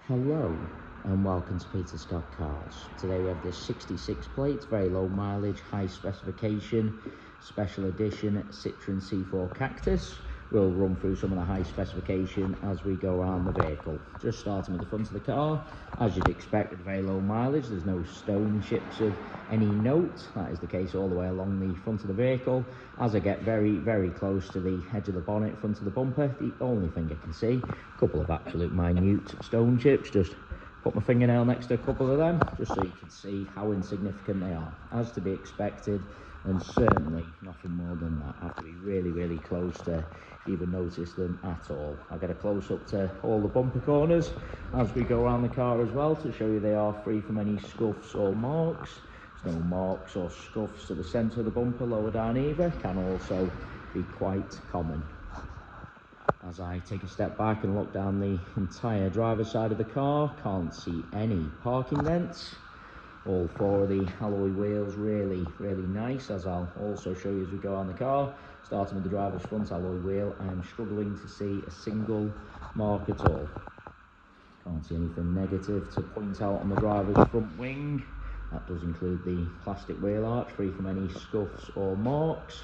Hello and welcome to Peter Scott Cars. Today we have this 66 plate, very low mileage, high specification, special edition Citroen C4 Cactus. We'll run through some of the high specification as we go around the vehicle. Just starting with the front of the car, as you'd expect with very low mileage, there's no stone chips of any note. That is the case all the way along the front of the vehicle. As I get very close to the edge of the bonnet, front of the bumper, the only thing I can see, a couple of absolute minute stone chips. Just put my fingernail next to a couple of them, just so you can see how insignificant they are. As to be expected, and certainly nothing more than that. I have to be really close to even notice them at all. I get a close up to all the bumper corners as we go around the car as well to show you they are free from any scuffs or marks. There's no marks or scuffs to the centre of the bumper, lower down either. Can also be quite common. As I take a step back and look down the entire driver's side of the car, can't see any parking dents. All four of the alloy wheels really nice, as I'll also show you as we go on the car. Starting with the driver's front alloy wheel, I am struggling to see a single mark at all. Can't see anything negative to point out on the driver's front wing. That does include the plastic wheel arch, free from any scuffs or marks.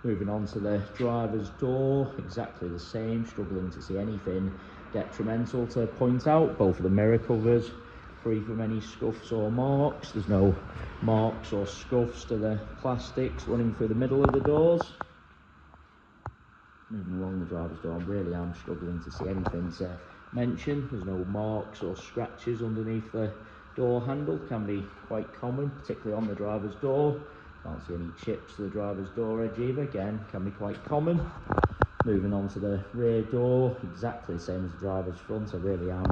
Moving on to the driver's door, exactly the same, struggling to see anything detrimental to point out. Both of the mirror covers, free from any scuffs or marks. There's no marks or scuffs to the plastics running through the middle of the doors. Moving along the driver's door, I really am struggling to see anything to mention. There's no marks or scratches underneath the door handle. Can be quite common, particularly on the driver's door. Can't see any chips to the driver's door edge either. Again, can be quite common. Moving on to the rear door, exactly the same as the driver's front. I really am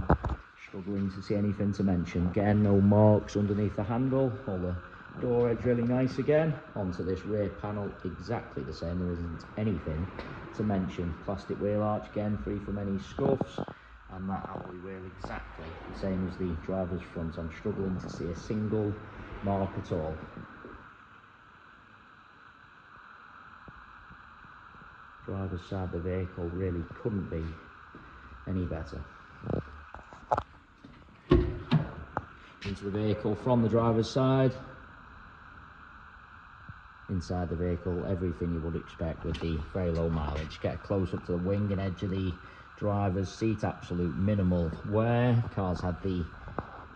struggling to see anything to mention. Again, no marks underneath the handle. All the door edge really nice again. Onto this rear panel, exactly the same. There isn't anything to mention. Plastic wheel arch, again, free from any scuffs. And that alloy wheel, exactly the same as the driver's front. I'm struggling to see a single mark at all. Driver's side of the vehicle really couldn't be any better. Into the vehicle from the driver's side. Inside the vehicle, everything you would expect with the very low mileage. Get a close up to the wing and edge of the driver's seat, absolute minimal wear. Car's had the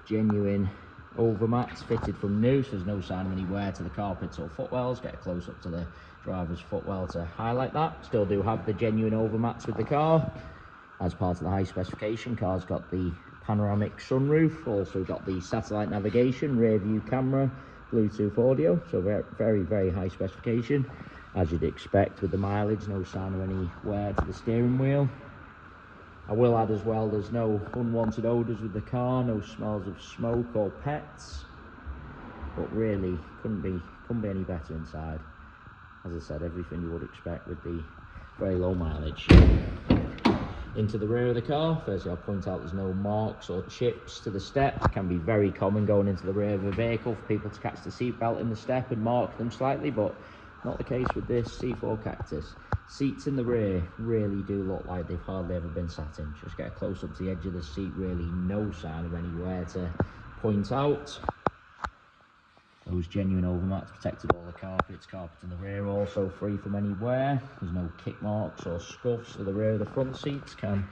genuine overmats fitted from new, so there's no sign of any wear to the carpets or footwells. Get a close up to the driver's footwell to highlight that. Still do have the genuine overmats with the car. As part of the high specification, car's got the panoramic sunroof, also got the satellite navigation, rear view camera, Bluetooth audio, so very high specification. As you'd expect with the mileage, no sign of any wear to the steering wheel. I will add as well, there's no unwanted odours with the car, no smells of smoke or pets, but really couldn't be any better inside. As I said, everything you would expect with the very low mileage. Into the rear of the car, firstly I'll point out there's no marks or chips to the step. It can be very common going into the rear of a vehicle for people to catch the seat belt in the step and mark them slightly, but not the case with this C4 Cactus. Seats in the rear really do look like they've hardly ever been sat in. Just get a close up to the edge of the seat, really no sign of any wear to point out. Those genuine overmats protected all the carpets. Carpet in the rear also free from any wear. There's no kick marks or scuffs to the rear of the front seats. Can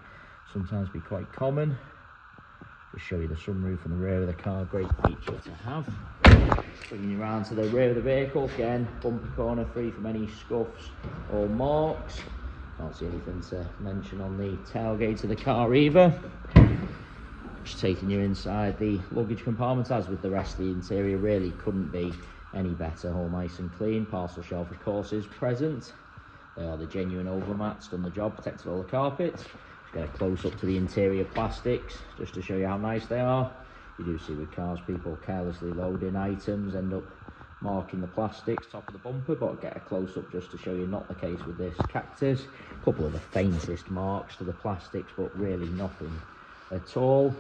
sometimes be quite common. Just show you the sunroof in the rear of the car. Great feature to have. Bringing you around to the rear of the vehicle. Again, bumper corner free from any scuffs or marks. Can't see anything to mention on the tailgate of the car either. Just taking you inside the luggage compartment, as with the rest of the interior, really couldn't be any better. All nice and clean. Parcel shelf of course is present. They are the genuine overmats, done the job, protected all the carpets. Just get a close up to the interior plastics just to show you how nice they are. You do see with cars people carelessly load in items, end up marking the plastics, top of the bumper, but get a close up just to show you not the case with this Cactus. A couple of the faintest marks to the plastics, but really nothing at all.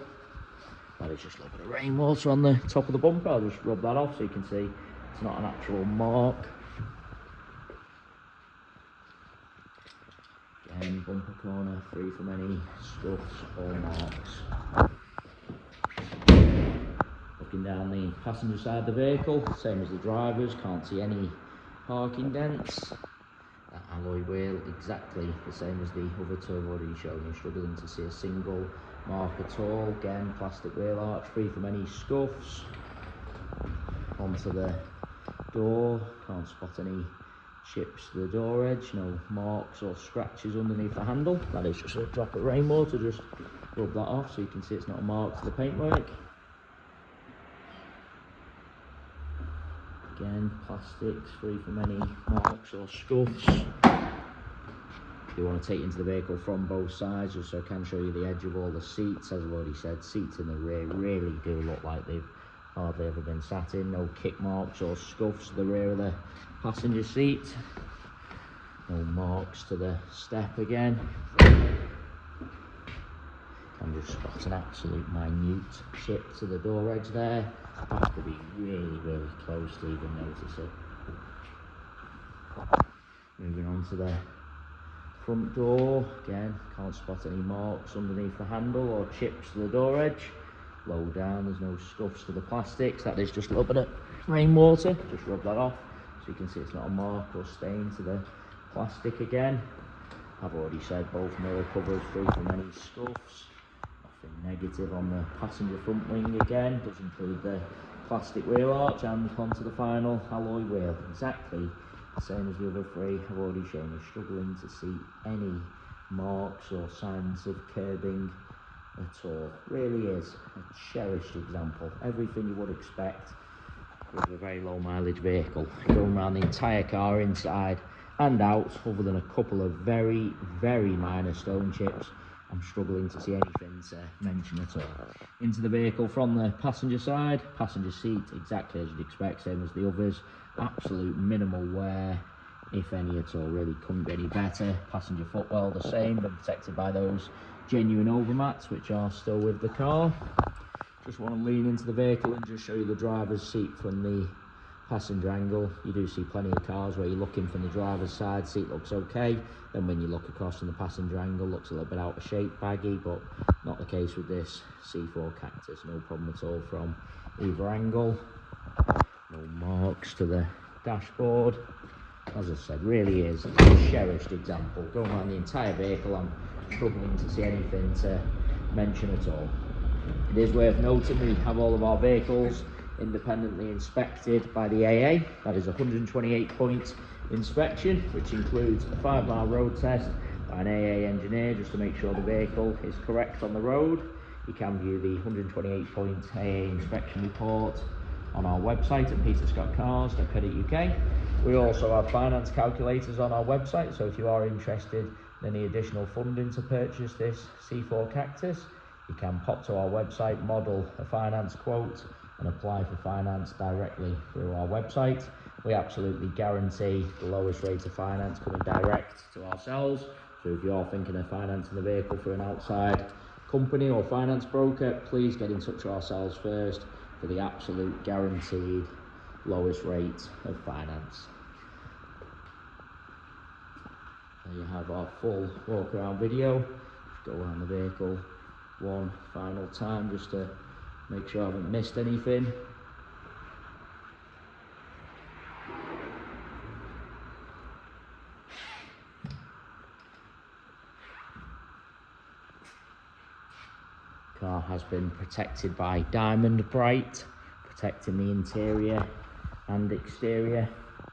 That is just a little bit of rainwater on the top of the bumper. I'll just rub that off so you can see it's not an actual mark. Again, bumper corner free from any scuffs or marks. Looking down the passenger side of the vehicle, same as the drivers, can't see any parking dents. That alloy wheel exactly the same as the other two I've already shown you, struggling to see a single mark at all. Again, plastic wheel arch, free from any scuffs. Onto the door, can't spot any chips to the door edge, no marks or scratches underneath the handle. That is just a drop of rainwater, just rub that off so you can see it's not a mark to the paintwork. Again, plastics free from any marks or scuffs. You want to take it into the vehicle from both sides just so I can show you the edge of all the seats. As I've already said, seats in the rear really do look like they've hardly ever been sat in. No kick marks or scuffs to the rear of the passenger seat. No marks to the step again. I'm just spot an absolute minute chip to the door edge there. Have to be really close to even notice it. Moving on to the front door, again, can't spot any marks underneath the handle or chips to the door edge. Low down, there's no scuffs to the plastics. That is just a little bit of rainwater. Just rub that off so you can see it's not a mark or stain to the plastic again. I've already said both mirror covers free from any scuffs. Nothing negative on the passenger front wing again. Does include the plastic wheel arch and onto the final alloy wheel. Exactly the same as the other three I've already shown you. Struggling to see any marks or signs of curbing at all. Really is a cherished example. Everything you would expect with a very low mileage vehicle. Going around the entire car inside and out, other than a couple of very minor stone chips. I'm struggling to see anything to mention at all. Into the vehicle from the passenger side, passenger seat exactly as you'd expect, same as the others. Absolute minimal wear, if any at all, really couldn't be any better. Passenger footwell the same, but protected by those genuine overmats which are still with the car. Just want to lean into the vehicle and just show you the driver's seat from the passenger angle. You do see plenty of cars where you're looking from the driver's side, seat looks okay, then when you look across from the passenger angle, looks a little bit out of shape, baggy, but not the case with this C4 Cactus. No problem at all from either angle. No marks to the dashboard. As I said, really is a cherished example. Going around the entire vehicle, I'm struggling to see anything to mention at all. It is worth noting we have all of our vehicles independently inspected by the AA. That is a 128-point inspection, which includes a 5-mile road test by an AA engineer just to make sure the vehicle is correct on the road. You can view the 128-point AA inspection report on our website at peterscottcars.co.uk. We also have finance calculators on our website, so if you are interested in any additional funding to purchase this C4 Cactus, you can pop to our website, model a finance quote and apply for finance directly through our website. We absolutely guarantee the lowest rate of finance coming direct to ourselves. So if you're thinking of financing the vehicle through an outside company or finance broker, please get in touch with ourselves first for the absolute guaranteed lowest rate of finance. There you have our full walk around video. Just go around the vehicle one final time just to make sure I haven't missed anything. Car has been protected by Diamond Bright, protecting the interior and exterior.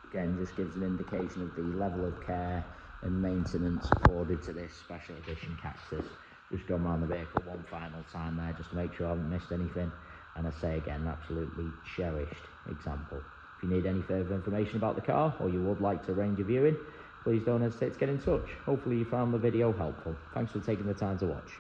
Again, just gives an indication of the level of care and maintenance afforded to this special edition Cactus. Just going around the vehicle one final time there just to make sure I haven't missed anything. And I say again, absolutely cherished example. If you need any further information about the car or you would like to arrange a viewing, please don't hesitate to get in touch. Hopefully you found the video helpful. Thanks for taking the time to watch.